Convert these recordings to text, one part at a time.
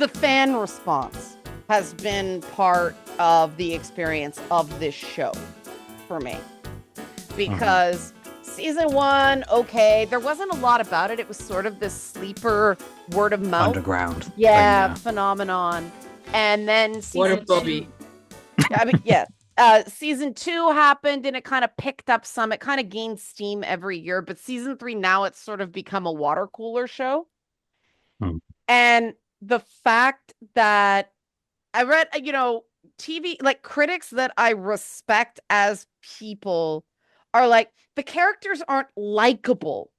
the fan response has been part of the experience of this show for me Hmm. because season one, okay, there wasn't a lot about it. It was sort of this sleeper word of mouth, Underground thing, yeah, yeah. phenomenon. And then What season of two, Bobby? I mean, yes, season two happened and it kind of picked up some. It kind of gained steam every year, but season three now it's sort of become a water cooler show. Hmm. And the fact that I read, TV, like critics that I respect as people are like, the characters aren't likable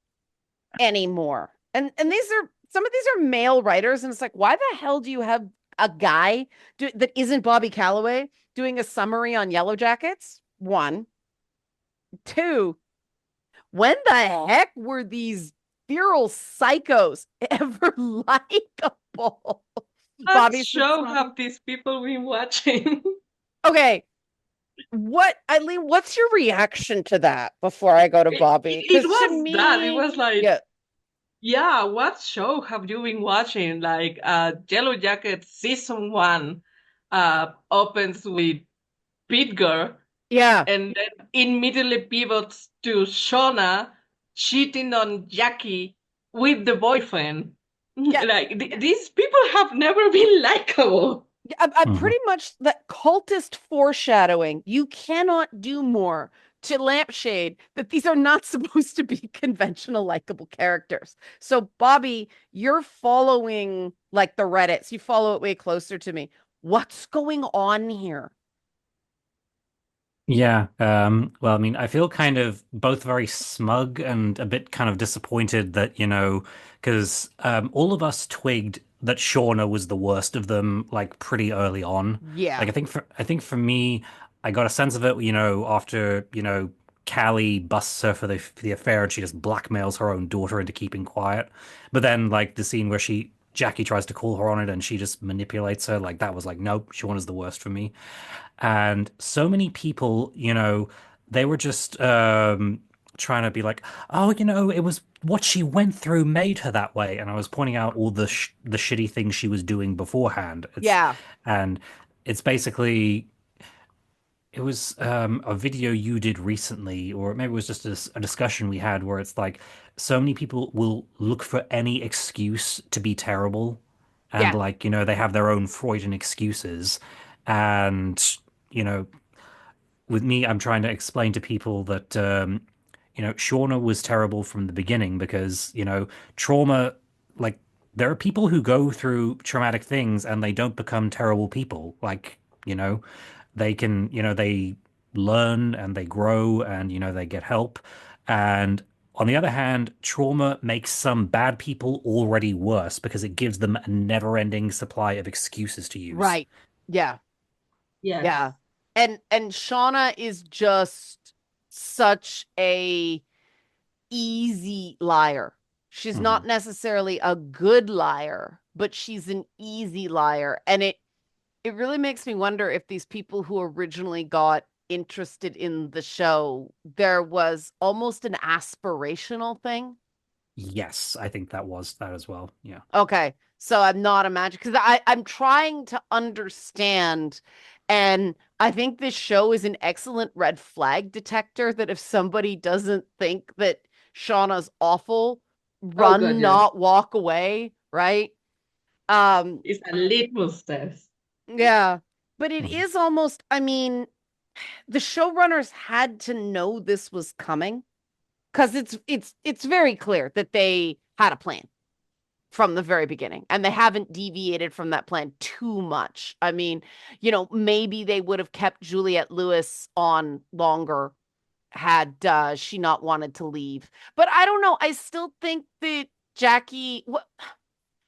anymore. And these are some of these are male writers, and it's like, why the hell do you have a guy that isn't Bobby Calloway doing a summary on Yellowjackets? One. Two, when the heck were these feral psychos ever likable? What Bobby said show something. have these people been watching? Okay, Eileen, what's your reaction to that before I go to Bobby? It Because to was that. It me, was like, yeah, yeah, what show have you been watching? Like, Yellow Jacket season one opens with Pit Girl, yeah, and then immediately pivots to Shauna cheating on Jackie with the boyfriend. yeah. Like, these people have never been likable. I'm Hmm. pretty much that cultist foreshadowing. You cannot do more to lampshade that these are not supposed to be conventional likable characters. So, Bobby, you're following like the Reddits. You follow it way closer to me. What's going on here? Yeah. Well, I mean, I feel kind of both very smug and a bit kind of disappointed that, because all of us twigged that Shauna was the worst of them, like pretty early on. Yeah, Like I think for me, I got a sense of it, after, Callie busts her for the affair and she just blackmails her own daughter into keeping quiet. But then like the scene where Jackie tries to call her on it and she just manipulates her, like that was like, nope, Shauna's the worst for me. And so many people, they were just trying to be like, oh, it was what she went through made her that way. And I was pointing out all the shitty things she was doing beforehand. yeah, And it's basically it was a video you did recently, or maybe it was just a discussion we had where it's like so many people will look for any excuse to be terrible, and yeah. like they have their own Freudian excuses, and you know with me, I'm trying to explain to people that Shauna was terrible from the beginning because trauma, like there are people who go through traumatic things and they don't become terrible people. Like you know, they can they learn and they grow and they get help. And on the other hand, trauma makes some bad people already worse because it gives them a never-ending supply of excuses to use. Right. Yeah. Yes. Yeah. And Shauna is just such a easy liar. She's not Mhm. necessarily a good liar, but she's an easy liar. And it really makes me wonder if these people who originally got interested in the show, there was almost an aspirational thing. Yes, I think that was that as well. Yeah. Okay. So I'm not imagining because I'm trying to understand, and I think this show is an excellent red flag detector that if somebody doesn't think that Shauna's awful, Oh God, run, yes. not walk away, right? Um, It's a litmus test. yeah. But it Mhm. is almost, I mean, the showrunners had to know this was coming because it's very clear that they had a plan from the very beginning and they haven't deviated from that plan too much. I mean, maybe they would have kept Juliette Lewis on longer had she not wanted to leave. But I don't know. I still think that Jackie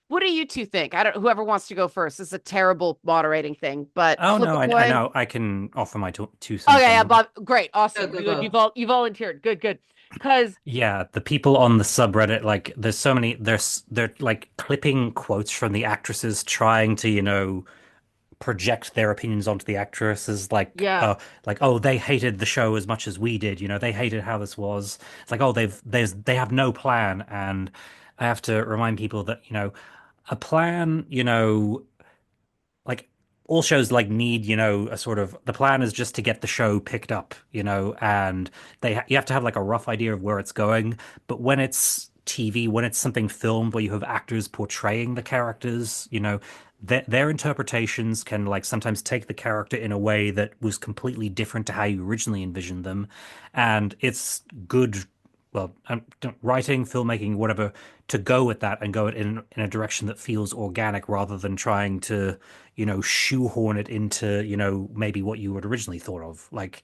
what do you two think? I don't whoever wants to go first. This is a terrible moderating thing, but Oh flip no, a I coin. know I can offer my two Oh cents yeah, on yeah, that. Bob. Great, Go, awesome. go, Good. go. You volunteered. Good, good. Because Yeah, the people on the subreddit, like, there's so many. They're like clipping quotes from the actresses, trying to project their opinions onto the actresses, yeah, like oh they hated the show as much as we did. They hated how this was. It's like oh they have no plan, and I have to remind people that a plan, like all shows like need, a sort of the plan is just to get the show picked up, and you have to have like a rough idea of where it's going. But when it's TV, when it's something filmed where you have actors portraying the characters, their interpretations can like sometimes take the character in a way that was completely different to how you originally envisioned them. And it's good, well, writing, filmmaking, whatever, to go with that and go in a direction that feels organic rather than trying to, shoehorn it into, maybe what you had originally thought of. Like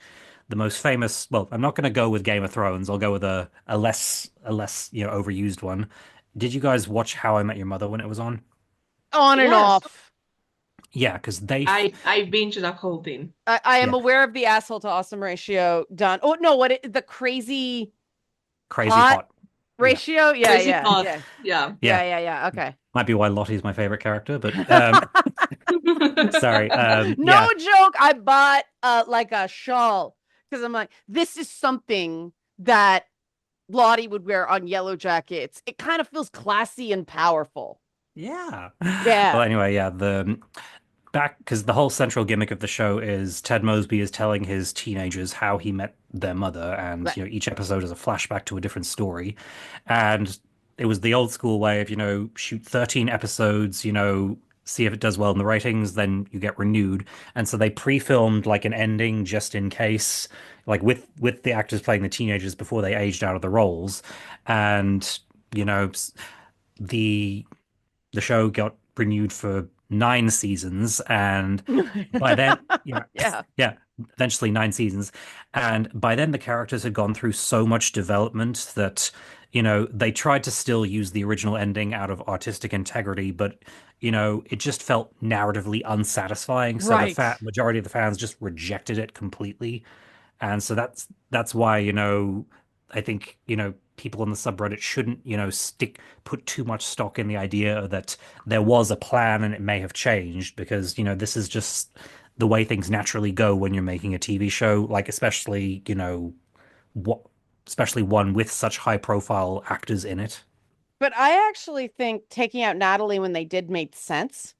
the most famous, well, I'm not going to go with Game of Thrones. I'll go with a less, overused one. Did you guys watch How I Met Your Mother when it was on? On and Yes, off. Yeah, because I binged the whole thing. I am yeah, aware of the asshole to awesome ratio done. Oh no, the crazy crazy hot hot. Yeah, ratio? Yeah, Crazy yeah, hot. yeah. Yeah. yeah. Okay. Might be why Lottie's my favorite character, but sorry. No Yeah, joke. I bought like a shawl because I'm like, this is something that Lottie would wear on Yellowjackets. It kind of feels classy and powerful. yeah. Well, Yeah. anyway, yeah, the back because the whole central gimmick of the show is Ted Mosby is telling his teenagers how he met their mother, and Right. each episode is a flashback to a different story, and it was the old school way of shoot 13 episodes, see if it does well in the ratings, then you get renewed, and so they pre-filmed like an ending just in case, like with the actors playing the teenagers before they aged out of the roles, and the the show got renewed for 9 seasons, and by then, yeah, Yeah. yeah, eventually 9 seasons, and by then the characters had gone through so much development that they tried to still use the original ending out of artistic integrity, but it just felt narratively unsatisfying. So the Right. fat majority of the fans just rejected it completely, and so that's why, I think, people on the subreddit shouldn't, put too much stock in the idea that there was a plan and it may have changed because, this is just the way things naturally go when you're making a TV show, like especially, what especially one with such high profile actors in it. But I actually think taking out Natalie when they did made sense.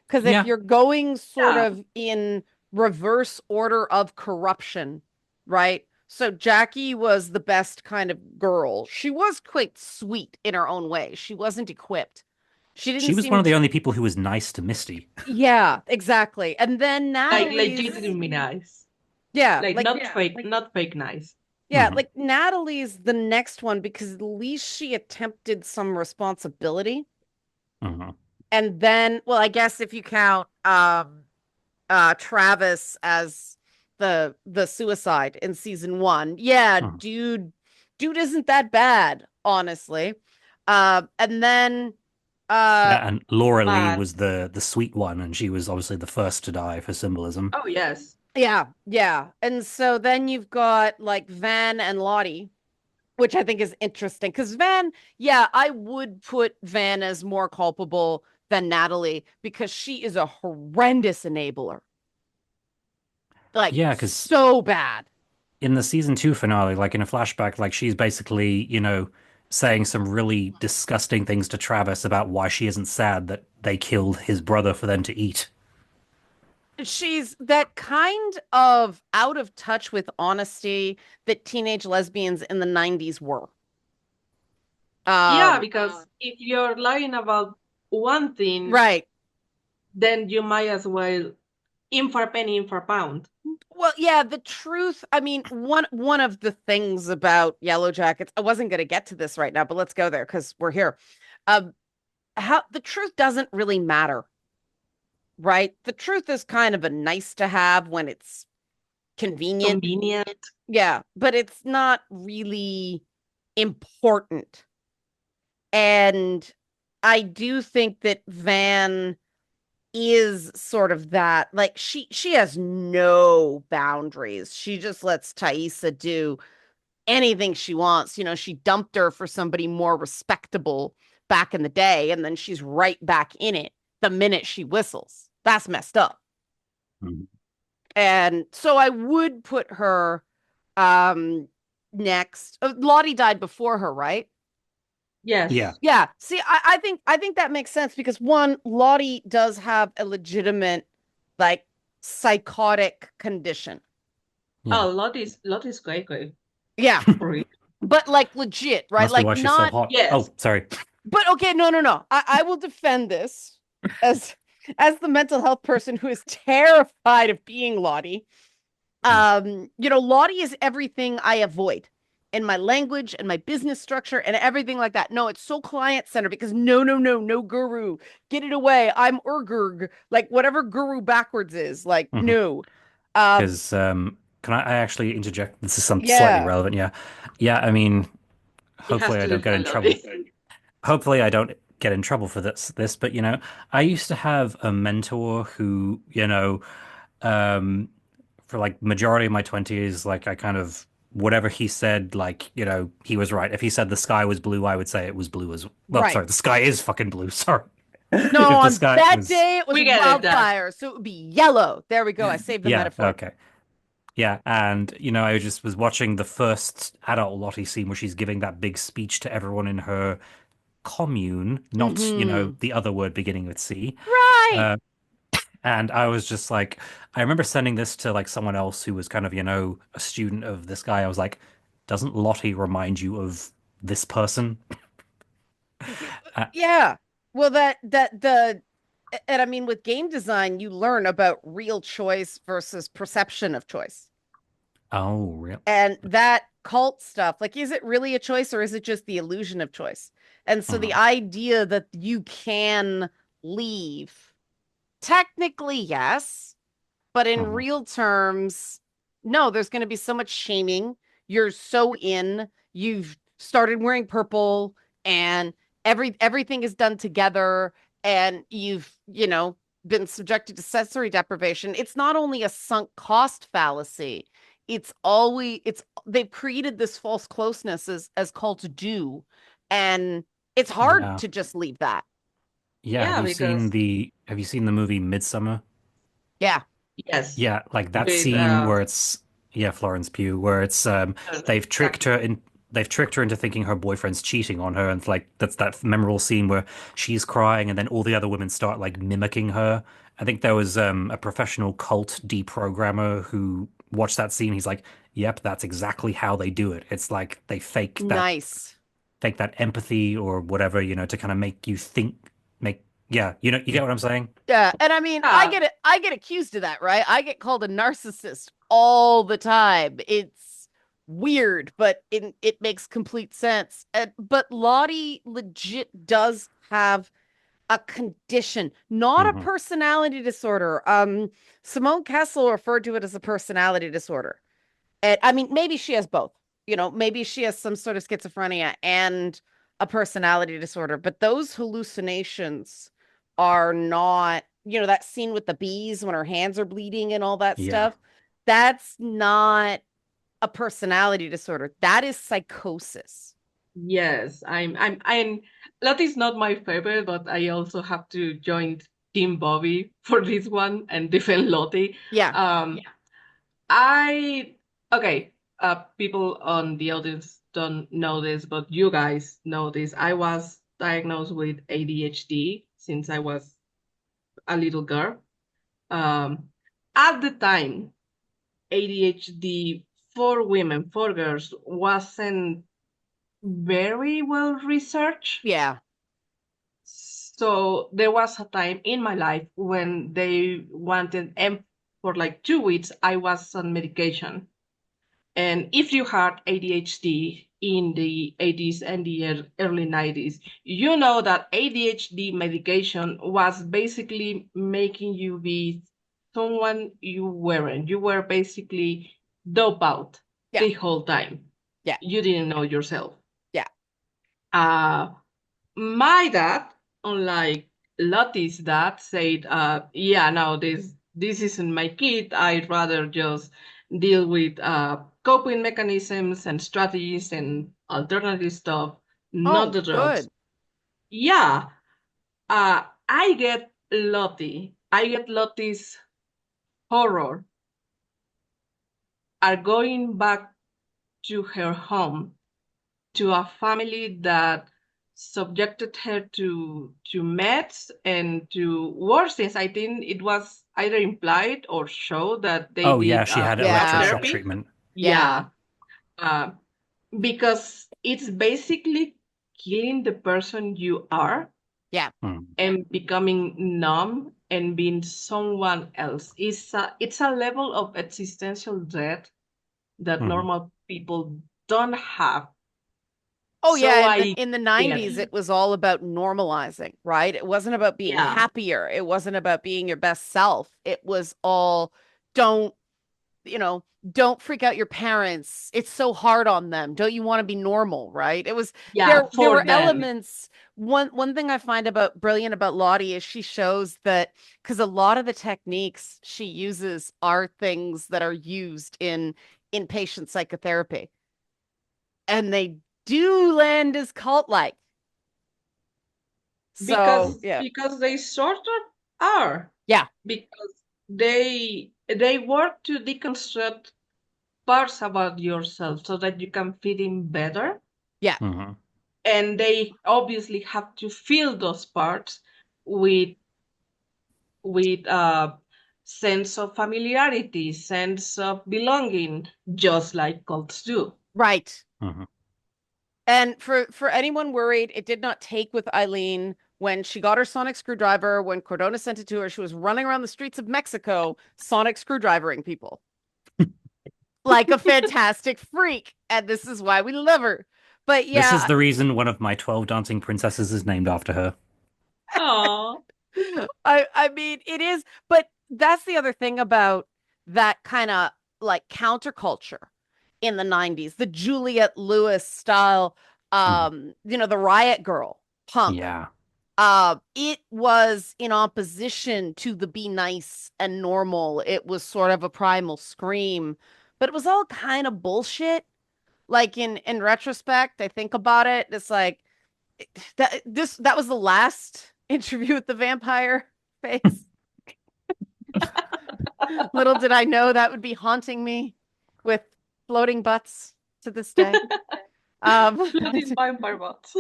Because if Yeah. you're going sort Yeah. of in reverse order of corruption, right? So Jackie was the best kind of girl. She was quite sweet in her own way. She wasn't equipped. She didn't She was one seem of the to, only people who was nice to Misty. yeah, exactly. And then Like Natalie's, legitimately nice. yeah, Like like, not fake, not fake nice. yeah, Hmm. like Natalie's the next one because at least she attempted some responsibility. Hmm. And then, well, I guess if you count Travis as the suicide in season one. Yeah, Hmm. dude isn't that bad, honestly. And then uh Yeah, and Laura Lee But was the sweet one, and she was obviously the first to die for symbolism. oh yes. yeah, yeah. And so then you've got like Van and Lottie, which I think is interesting because Van, yeah, I would put Van as more culpable than Natalie because she is a horrendous enabler. Like Yeah, because so bad. in the season 2 finale, like in a flashback, like she's basically, saying some really disgusting things to Travis about why she isn't sad that they killed his brother for them to eat. She's that kind of out of touch with honesty that teenage lesbians in the 90s were. Yeah, Um, because if you're lying about one thing, right. then you might as well in for a penny, in for a pound. Well, yeah, the truth, I mean, one of the things about Yellow Jackets, I wasn't going to get to this right now, but let's go there because we're here. Um, how the truth doesn't really matter, right? The truth is kind of a nice to have when it's convenient. Convenient. Yeah, but it's not really important. And I do think that Van is sort of that. Like she has no boundaries. She just lets Thaisa do anything she wants. She dumped her for somebody more respectable back in the day, and then she's right back in it the minute she whistles. That's messed up. Mhm. And so I would put her um next. Lottie died before her, right? Yeah. Yes. Yeah. See, I think that makes sense because one, Lottie does have a legitimate, like, psychotic condition. Yeah. Oh, Lottie's great, great. Yeah. For real. But like legit, right? Must be Like why she's so not, hot. Yes. Oh, sorry. but okay, no, no, no. I will defend this as the mental health person who is terrified of being Lottie. Mm. Lottie is everything I avoid in my language and my business structure and everything like that. No, it's so client centered because no, no, no, no guru. Get it away. I'm Urgurg, like whatever guru backwards is. Like, Hmm. no. Um, Because can I actually interject? This is some slightly yeah, relevant. Yeah. Yeah. I mean, It has hopefully I to don't get in defend trouble. Lottie. Hopefully I don't get in trouble for this, but I used to have a mentor who, um for like majority of my 20s, like I kind of whatever he said, like, he was right. If he said the sky was blue, I would say it was blue as well. right. Sorry, the sky is fucking blue. Sorry. No, If the on sky that was day it was We get it, that. wildfire, so it would be yellow. There we go. I saved the yeah, metaphor. okay. Yeah, and I just was watching the first adult Lottie scene where she's giving that big speech to everyone in her commune, not, Hmm. the other word beginning with C. Right. Uh, and I was just like, I remember sending this to like someone else who was kind of, a student of this guy. I was like, doesn't Lottie remind you of this person? Uh, Yeah. Well, and I mean, with game design, you learn about real choice versus perception of choice. oh, real. And that cult stuff, like, is it really a choice or is it just the illusion of choice? And so the Mhm, idea that you can leave, technically, yes, but in mhm. real terms, no, there's going to be so much shaming. You're so in, you've started wearing purple and everything is done together and you've been subjected to sensory deprivation. It's not only a sunk cost fallacy. It's they've created this false closeness as cults do. And it's hard Yeah. to just leave that. Yeah, Yeah, because have you seen the movie Midsummer? Yeah. yes, Yeah, like that with scene where it's yeah, Florence Pugh, where it's they've tricked exactly. her in they've tricked her into thinking her boyfriend's cheating on her, and like that's that memorable scene where she's crying and then all the other women start like mimicking her. I think there was a professional cult deprogrammer who watched that scene. He's like, "Yep, that's exactly how they do it. It's like they Nice. fake that empathy or whatever, to kind of make you think, make yeah, you get what I'm saying? Yeah, and I mean, I Yeah, get it. I get accused of that, right? I get called a narcissist all the time. It's weird, but it makes complete sense. But Lottie legit does have a condition, not a Hmm. personality disorder. Simone Kessel referred to it as a personality disorder. And I mean, maybe she has both. Maybe she has some sort of schizophrenia and a personality disorder, but those hallucinations are not, that scene with the bees when her hands are bleeding and all that Yeah. stuff. That's not a personality disorder. That is psychosis. yes. I'm Lottie's not my favorite, but I also have to join Team Bobby for this one and defend Lottie. Yeah. Yeah. I okay. People on the audience don't know this, but you guys know this. I was diagnosed with ADHD since I was a little girl. Um, at the time, ADHD for women, for girls, wasn't very well researched. Yeah. So there was a time in my life when they wanted, and for like 2 weeks, I was on medication. And if you had ADHD in the 80s and the early 90s, you know that ADHD medication was basically making you be someone you weren't. You were basically dope out Yeah. the whole time. Yeah. You didn't know yourself. Yeah. Uh, my dad, unlike Lottie's dad, said, "Yeah, no, this isn't my kid. I'd rather just deal with coping mechanisms and strategies and alternative stuff, not Oh, the drugs." good. Yeah, I get Lottie. I get Lottie's horror are going back to her home, to a family that subjected her to meds and to worse things. I think it was either implied or showed that they Oh yeah, did she had drug Yeah. electroshock therapy. treatment. Yeah. Yeah, uh, because it's basically killing the person you are Yeah. Mm, and becoming numb and being someone else. It's a level of existential dread that mhm, normal people don't have. Oh So yeah, I in the get 90s it. it was all about normalizing, right? It wasn't about being Yeah, happier. It wasn't about being your best self. It was all don't, you know, don't freak out your parents. It's so hard on them. Don't you want to be normal, right? It was yeah, there for were them. elements. One thing I find about brilliant about Lottie is she shows that because a lot of the techniques she uses are things that are used in inpatient psychotherapy. And they do land as cult-like. So, because yeah. because they sort of are, Yeah. because they work to deconstruct parts about yourself so that you can fit in better, Yeah. mhm. and they obviously have to fill those parts with sense of familiarity, sense of belonging, just like cults do. Right. Mhm. And for anyone worried, it did not take with Aileyn when she got her sonic screwdriver, when Cordona sent it to her, she was running around the streets of Mexico, sonic screwdrivering people like a fantastic freak. And this is why we love her. But This is yeah, the reason one of my 12 dancing princesses is named after her. Oh, I mean it is, but that's the other thing about that kind of like counterculture in the 90s, the Juliette Lewis style, Mhm. the Riot Girl punk. Yeah. It was in opposition to the be nice and normal. It was sort of a primal scream, but it was all kind of bullshit. Like in retrospect, I think about it, it's like that was the last interview with the vampire face. Little did I know that would be haunting me with floating butts to this day. floating vampire bots.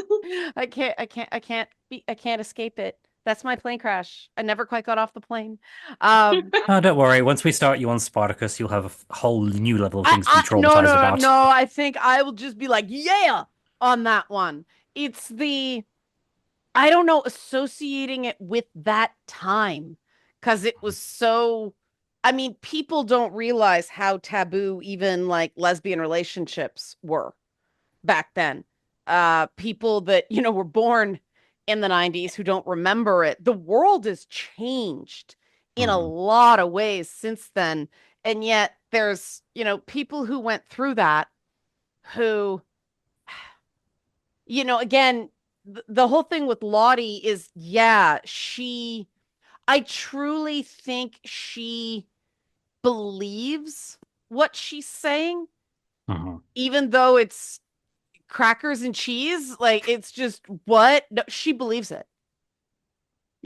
I can't escape it. That's my plane crash. I never quite got off the plane. Um, Oh, don't worry. Once we start you on Spartacus, you'll have a whole new level of things to be no, traumatized no, about. no. I think I will just be like, yeah, on that one. It's the I don't know, associating it with that time because it was so. I mean, people don't realize how taboo even like lesbian relationships were back then. People that, were born in the 90s who don't remember it. The world has changed in a Mhm. lot of ways since then. And yet there's, people who went through that who, again, the whole thing with Lottie is, yeah, I truly think she believes what she's saying, Mhm. even though it's crackers and cheese. Like, it's just what? No, she believes it.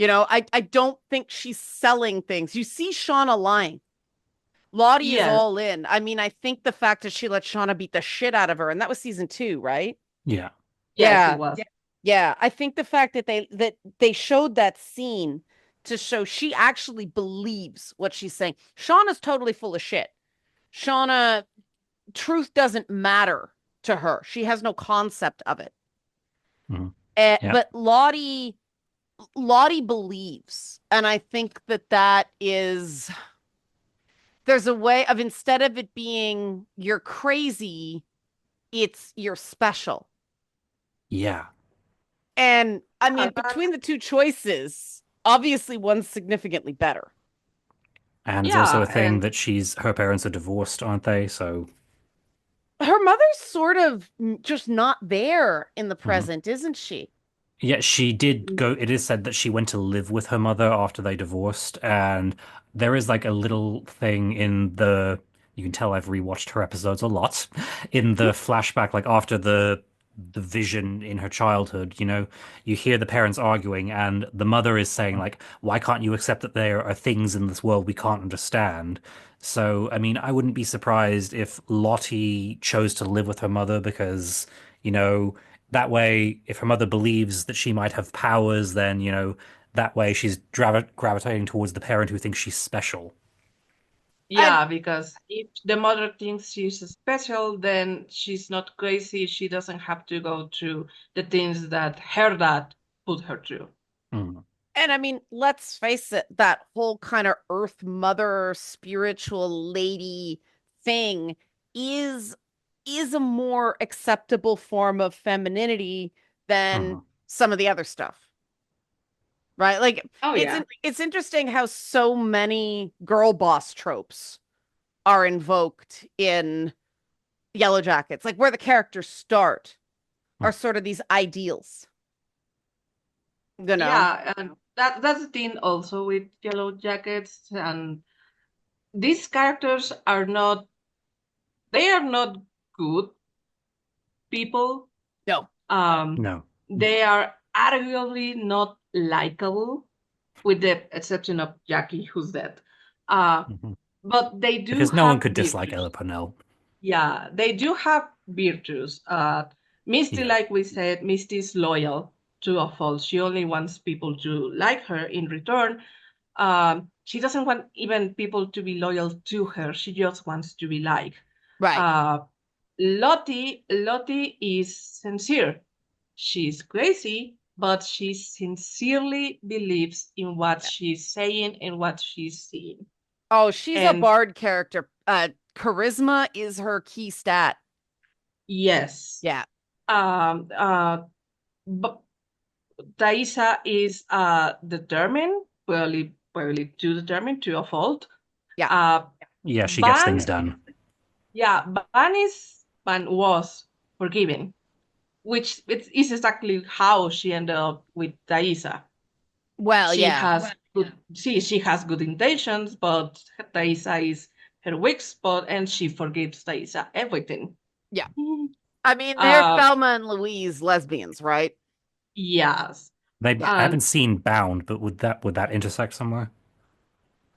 I don't think she's selling things. You see Shauna lying. Lottie is Yes, all in. I mean, I think the fact that she let Shauna beat the shit out of her, and that was season 2, right? Yeah. yes, it Yeah. was. Yeah, I think the fact that they showed that scene to show she actually believes what she's saying. Shauna's totally full of shit. Shauna, truth doesn't matter to her. She has no concept of it. Mhm. Yeah. But Lottie believes, and I think that is there's a way of, instead of it being you're crazy, it's you're special. Yeah. And I Yeah, mean, between the two choices, obviously one's significantly better. And it's also yeah, a thing and that her parents are divorced, aren't they? So, Her mother's sort of just not there in the mhm. present, isn't she? Yeah, she did go. It is said that she went to live with her mother after they divorced, and there is like a little thing in the. You can tell I've rewatched her episodes a lot. In the flashback, like after the vision in her childhood, you hear the parents arguing, and the mother is saying like, "Why can't you accept that there are things in this world we can't understand?" So, I mean, I wouldn't be surprised if Lottie chose to live with her mother because, you know. that way, if her mother believes that she might have powers, then, that way she's gravitating towards the parent who thinks she's special. And Yeah, because if the mother thinks she's special, then she's not crazy. She doesn't have to go through the things that her dad put her through. Mm, and I mean, let's face it, that whole kind of earth mother spiritual lady thing is is a more acceptable form of femininity than mhm, some of the other stuff. Right? Like Oh yeah. it's interesting how so many girl boss tropes are invoked in Yellowjackets, like where the characters start mm. are sort of these ideals, you know? Yeah, and that's the thing also with Yellowjackets, and these characters are not they are not good people. No. Um, No. they are arguably not likable, with the exception of Jackie, who's dead. Uh, Mhm. but they do Because no one have could dislike virtues. Ella Purnell. Yeah, they do have virtues. Misty, Yeah. like we said, Misty is loyal to a fault. She only wants people to like her in return. She doesn't want even people to be loyal to her. She just wants to be liked. Right. Uh, Lottie is sincere. She's crazy, but she sincerely believes in what Yeah. she's saying and what she's seeing. Oh, she's a And bard character. Charisma is her key stat. yes, Yeah. um, uh, but Thaisa is determined, probably too determined to a fault. Yeah. Uh, Yeah, she gets things Van, done. yeah, Van was forgiven, which is exactly how she ended up with Thaisa. Well, She yeah. has good, she has good intentions, but Thaisa is her weak spot, and she forgives Thaisa everything. Yeah. I mean, they're Uh, Thelma and Louise lesbians, right? yes, Maybe I Yeah. haven't and seen Bound, but would that intersect somewhere?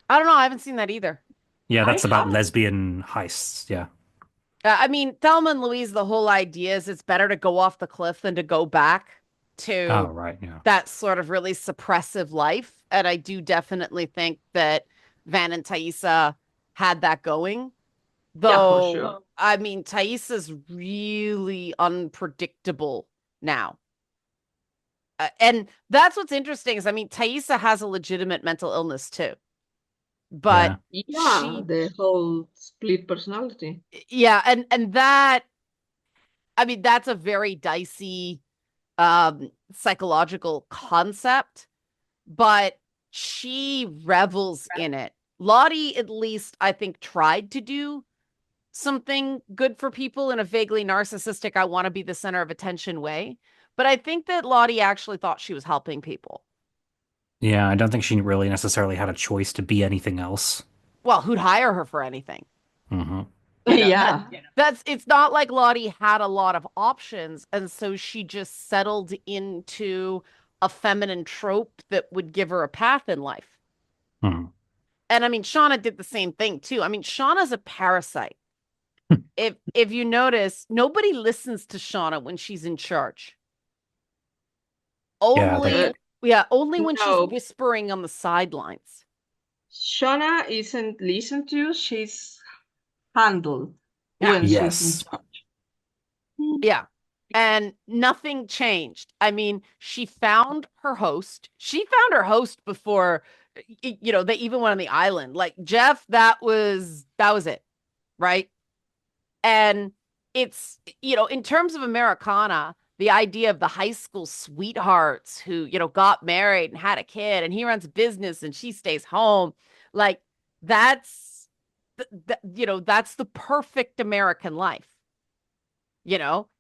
I don't know. I haven't seen that either. Yeah, I that's about have, lesbian heists. Yeah. I mean, Thelma and Louise, the whole idea is it's better to go off the cliff than to go back Oh, to right. Yeah. that sort of really suppressive life. And I do definitely think that Van and Thaisa had that going. yeah, for Though, sure. I mean, Thaisa's really unpredictable now. And that's what's interesting is, I mean, Thaisa has a legitimate mental illness too, but Yeah. Yeah, she, the whole split personality. yeah, and that, I mean, that's a very dicey psychological concept, but she revels in it. Lottie, at least, I think, tried to do something good for people in a vaguely narcissistic, I want to be the center of attention way. But I think that Lottie actually thought she was helping people. Yeah, I don't think she really necessarily had a choice to be anything else. Well, who'd hire her for anything? Hmm. Yeah. That's it's not like Lottie had a lot of options, and so she just settled into a feminine trope that would give her a path in life. Hmm. And I mean, Shauna did the same thing too. I mean, Shauna's a parasite. If you notice, nobody listens to Shauna when she's in charge. Yeah, they Uh, Only when she's no, whispering on the sidelines. Shauna isn't listened to, she's handled Yeah. when she's in yes. charge. Yeah. And nothing changed. I mean, she found her host. She found her host before they even went on the island. Like Jeff, that was it, right? And it's, in terms of Americana, the idea of the high school sweethearts who, got married and had a kid and he runs a business and she stays home, like that's that's the perfect American life.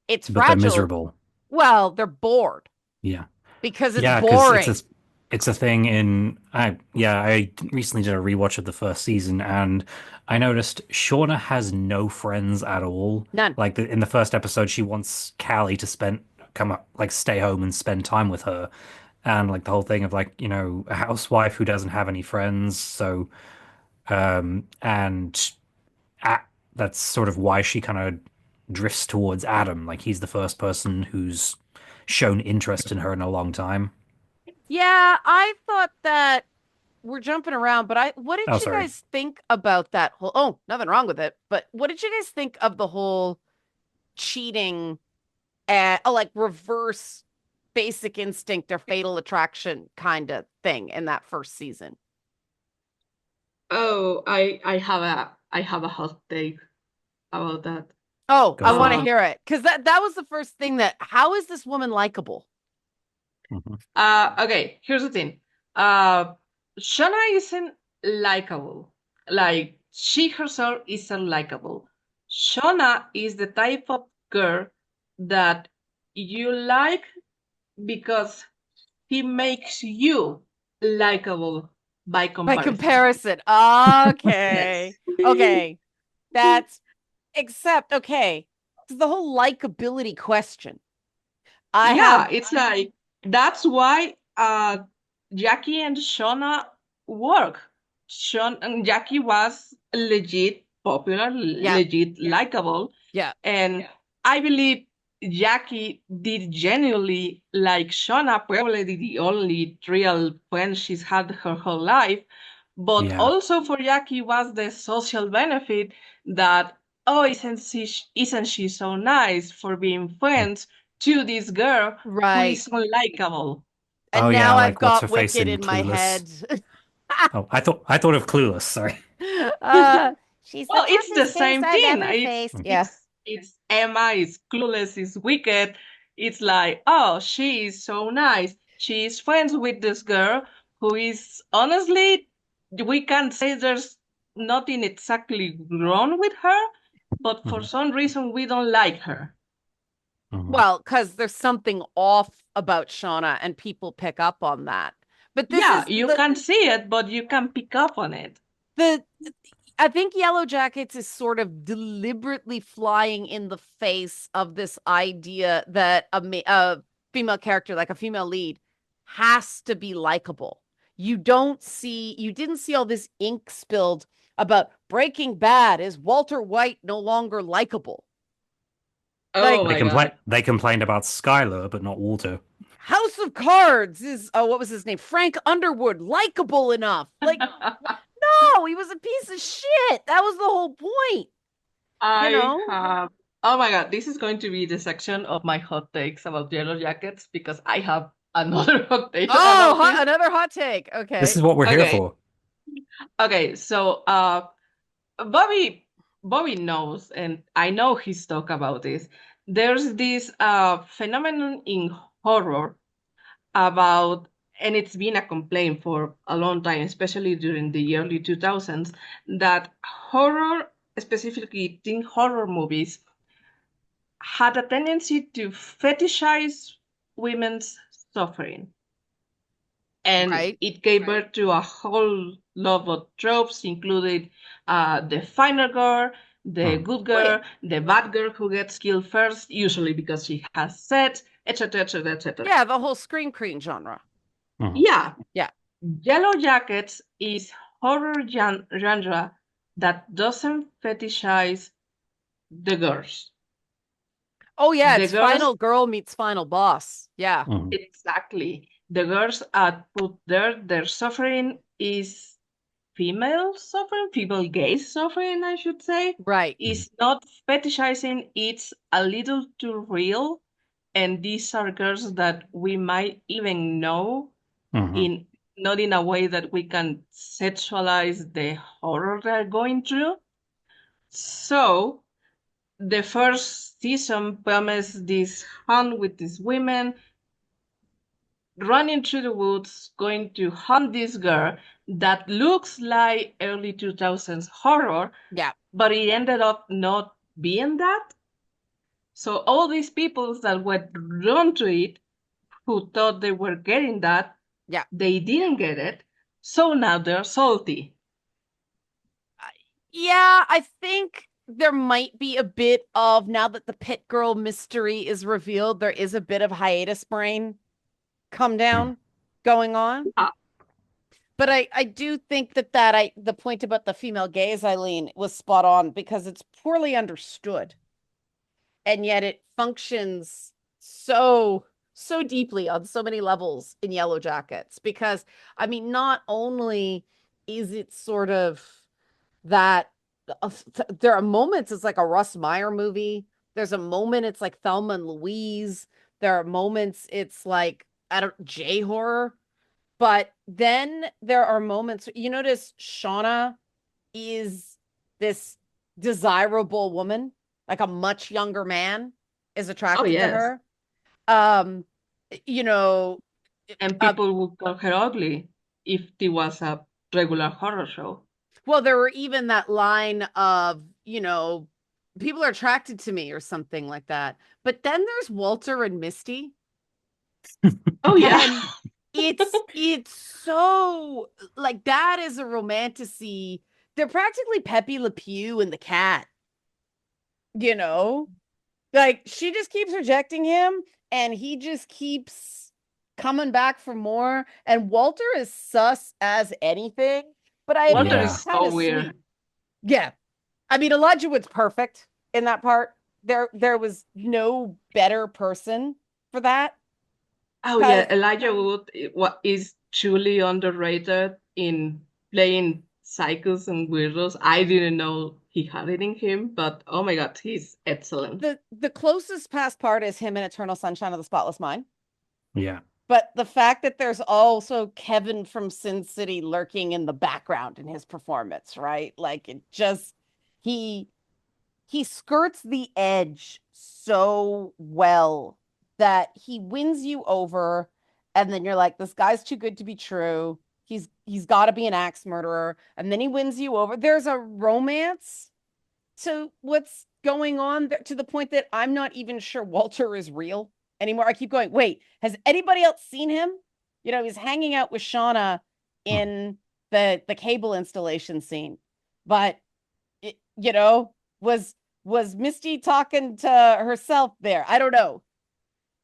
It's But they're fragile. miserable. Well, they're bored Yeah. because it's Yeah, because it's a boring. it's a thing I recently did a rewatch of the first season and I noticed Shauna has no friends at all. None. Like in the first episode, she wants Callie to come up like stay home and spend time with her. And like the whole thing of like, a housewife who doesn't have any friends. So and a that's sort of why she kind of drifts towards Adam. Like he's the first person who's shown interest in her in a long time. Yeah, I thought that we're jumping around, but what did Oh, you sorry. guys think about that whole, oh, nothing wrong with it, but what did you guys think of the whole cheating like reverse basic instinct or fatal attraction kind of thing in that first season? Oh, I have a hot take about that. Oh, Go I for want to it. Um, hear it because that was the first thing that how is this woman likable? Mhm. okay, here's the thing. Uh, Shauna isn't likable. Like she herself isn't likable. Shauna is the type of girl that you like because he makes you likable by By comparison. comparison. Yes. Okay. Okay. That's except okay. It's the whole likability question. I have Yeah, it's like that's why Jackie and Shauna work. Sean and Jackie was legit popular, yeah, legit likable, yeah. and I believe Jackie did genuinely like Shauna, probably the only real friend she's had her whole life. But Yeah. also for Jackie was the social benefit that, oh, isn't she so nice for being Mm. friends to this girl who Right. is unlikable? Oh And yeah, now I've like what's got her face Wicked in in my Clueless? head. Oh, I thought of Clueless. Sorry. uh she's the Well, it's the toughest face same I've thing. ever faced. Mm. Yeah. It's Emma, it's Clueless, it's Wicked. It's like, oh, she is so nice. She is friends with this girl who is honestly, we can't say there's nothing exactly wrong with her, but for Mhm. some reason we don't like her. Mhm. Well, because there's something off about Shauna and people pick up on that. But this Yeah, is you can't see it, but you can pick up on it. the I think Yellowjackets is sort of deliberately flying in the face of this idea that a female character, like a female lead, has to be likable. You didn't see all this ink spilled about Breaking Bad. Is Walter White no longer likable? Oh Like my God. They complained about Skylar, but not Walter. House of Cards is, oh, what was his name? Frank Underwood, likable enough. Like, no, he was a piece of shit. That was the whole point, you I know? have, oh my God, this is going to be the section of my hot takes about Yellow Jackets because I have another hot take Oh, about this. another hot take. This Okay. is what we're here Okay, for. okay, so Bobby knows, and I know he's talked about this. There's this phenomenon in horror about, and it's been a complaint for a long time, especially during the early 2000s, that horror, specifically teen horror movies, had a tendency to fetishize women's suffering. And Right. it gave birth to a whole lot of tropes, including the final girl, the Mhm. good Well, yeah. girl, the bad girl who gets killed first, usually because she has sex, etc., etc., etc. Yeah, the whole scream queen genre. Mhm. Yeah, Yeah. Yellow Jackets is horror genre that doesn't fetishize the girls. Oh, yeah, The it's girls final girl meets final boss. Yeah. Mhm. Exactly. The girls are put there, their suffering is female suffering, female gaze suffering, I should say. Right. Mhm. Is not fetishizing, it's a little too real. And these are girls that we might even know Mhm. in not in a way that we can sexualize the horror they're going through. So the first season promised this hunt with these women running through the woods, going to hunt this girl that looks like early 2000s horror, Yeah. but it ended up not being that. So all these people that were drawn to it, who thought they were getting that, Yeah. they didn't get it. So now they're salty. Yeah, I think there might be a bit of now that the pit girl mystery is revealed, there is a bit of hiatus brain come Mhm. down going on. Ah, But I do think that the point about the female gaze, Aileyn, was spot on because it's poorly understood. And yet it functions so so deeply on so many levels in Yellowjackets because I mean, not only is it sort of that there are moments it's like a Russ Meyer movie. There's a moment it's like Thelma and Louise. There are moments it's like I don't J horror. But then there are moments you notice Shauna is this desirable woman, like a much younger man is Oh attracted to yes. her. Um, you know, And uh, people would call her ugly if it was a regular horror show. well, there were even that line of, people are attracted to me or something like that. But then there's Walter and Misty, Oh yeah. and it's so like that is a romantasy. They're practically Pepe Le Pew and the cat, you know? Like she just keeps rejecting him and he just keeps coming back for more. And Walter is sus as anything, but I Walter admit Yeah. it's is kind so of sweet. weird. Yeah. I mean, Elijah Wood's perfect in that part. There was no better person for that. Oh Because yeah, Elijah Wood what is truly underrated in playing psychos and weirdos. I didn't know he had it in him, but oh my God, he's excellent. the closest past part is him in Eternal Sunshine of the Spotless Mind. Yeah. But the fact that there's also Kevin from Sin City lurking in the background in his performance, right? Like it just he he skirts the edge so well that he wins you over and then you're like this guy's too good to be true. He's got to be an axe murderer and then he wins you over. There's a romance to what's going on there, to the point that I'm not even sure Walter is real anymore. I keep going, wait, has anybody else seen him? He's hanging out with Shauna Hmm. in the cable installation scene. But was Misty talking to herself there? I don't know.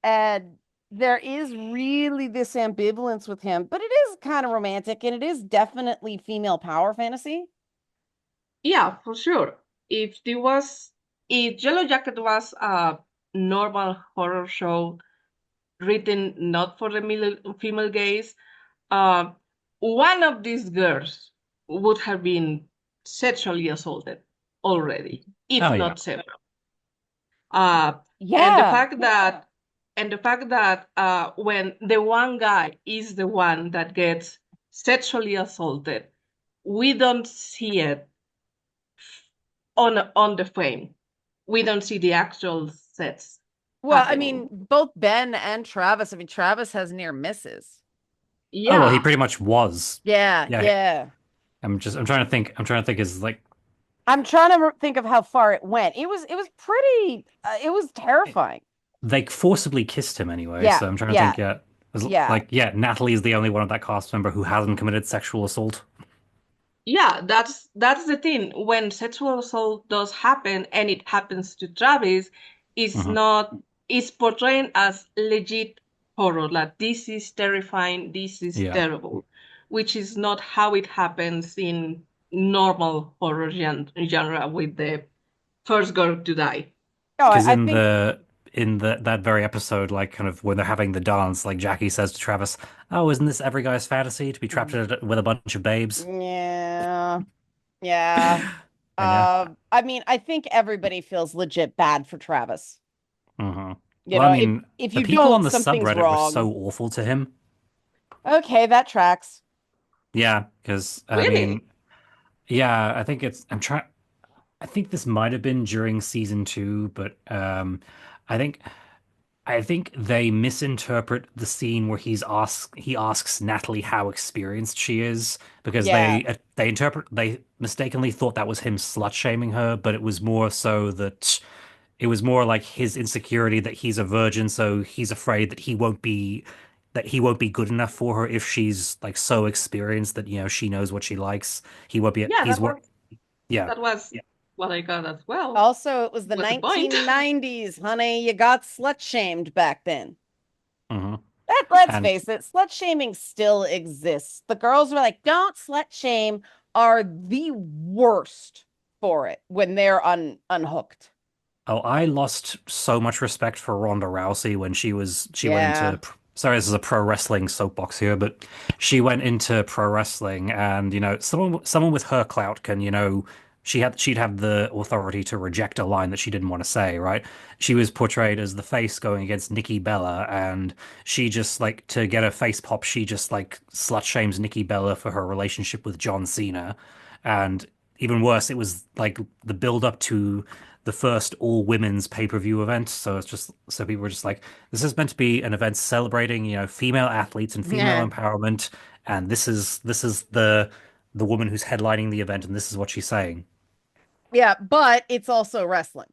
And there is really this ambivalence with him, but it is kind of romantic and it is definitely female power fantasy. Yeah, for sure. If there was, if Yellow Jacket was a normal horror show written not for the female gaze, uh, one of these girls would have been sexually assaulted already, if Oh yeah. not several. Uh, and the Yeah. fact that when the one guy is the one that gets sexually assaulted, we don't see it on the frame. We don't see the actual sets Well, I happening. mean, both Ben and Travis. I mean, Travis has near misses. Oh well, he Yeah, pretty much was. Yeah, Yeah. yeah. I'm trying to think. I'm trying to think is like I'm trying to think of how far it went. It was pretty. It was terrifying. they forcibly kissed him anyway. Yeah, So I'm trying to yeah, think. Yeah. yeah. Like yeah, Natalie is the only one of that cast member who hasn't committed sexual assault. yeah, that's the thing. When sexual assault does happen and it happens to Travis, it's Hmm. not it's portrayed as legit horror. Like this is terrifying, this is Yeah. terrible, which is not how it happens in normal horror genre with the first girl to die. No, Because I think. in the that very episode, like kind of when they're having the dance, like Jackie says to Travis, "Oh, isn't this every guy's fantasy to be trapped with a bunch of babes?" Yeah, yeah. And yeah. I mean, I think everybody feels legit bad for Travis. Hmm. You Well, I know, if mean, if the you people on don't, the something's subreddit were so wrong. awful to him. Okay, that tracks. Yeah, because I mean, Really? yeah, I think it's. I'm trying. I think this might have been during season two, but I think I think they misinterpret the scene where he asks Natalie how experienced she is because Yeah. they mistakenly thought that was him slut shaming her, but it was more so that it was more like his insecurity that he's a virgin, so he's afraid that he won't be good enough for her if she's like so experienced that she knows what she likes. He won't be Yeah, he's what yeah. that was what I got as well. Also, it was the What's the point? 1990s, honey. You got slut shamed back then. Hmm. Let's And face it, slut shaming still exists. The girls were like, don't slut shame, are the worst for it when they're unhooked. Oh, I lost so much respect for Ronda Rousey when she went Yeah. into sorry, this is a pro wrestling soapbox here, but she went into pro wrestling and someone with her clout can, she'd have the authority to reject a line that she didn't want to say, right? She was portrayed as the face going against Nikki Bella and she just like to get a face pop, she just like slut shames Nikki Bella for her relationship with John Cena. And even worse, it was like the build up to the first all women's pay-per-view event. So it's just so people were just like, this is meant to be an event celebrating, female athletes and female Yeah. empowerment, and this is the woman who's headlining the event, and this is what she's saying. Yeah, but it's also wrestling.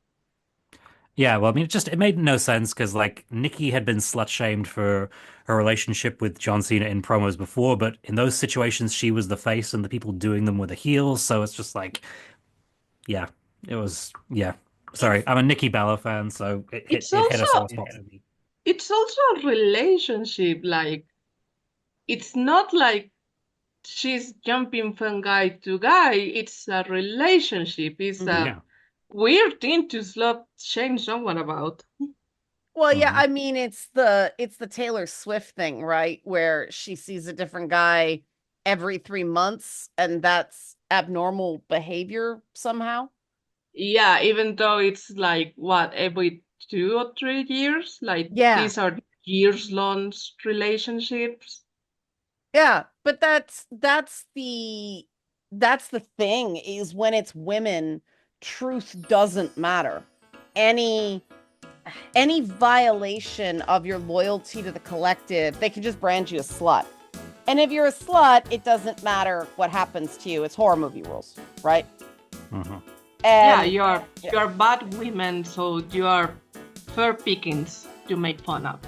Yeah, well, I mean, it made no sense because like Nikki had been slut shamed for her relationship with John Cena in promos before, but in those situations, she was the face and the people doing them were the heels. So it's just like, yeah, it was, yeah. Sorry, It's I'm a Nikki Bella fan, so it's it hit also a sore spot for me. it's also a relationship. Like it's not like she's jumping from guy to guy. It's a relationship. It's Hmm. a Yeah. weird thing to slut shame someone about. Well, yeah, Hmm. I mean it's the Taylor Swift thing, right? Where she sees a different guy every 3 months, and that's abnormal behavior somehow. Yeah, even though it's like what, every 2 or 3 years, like Yeah. these are years long relationships. Yeah, but that's the thing is when it's women, truth doesn't matter. Any any violation of your loyalty to the collective, they can just brand you a slut. And if you're a slut, it doesn't matter what happens to you. It's horror movie rules, right? Hmm. Yeah, And you are yeah, you are bad women, so you are fair pickings to make fun of.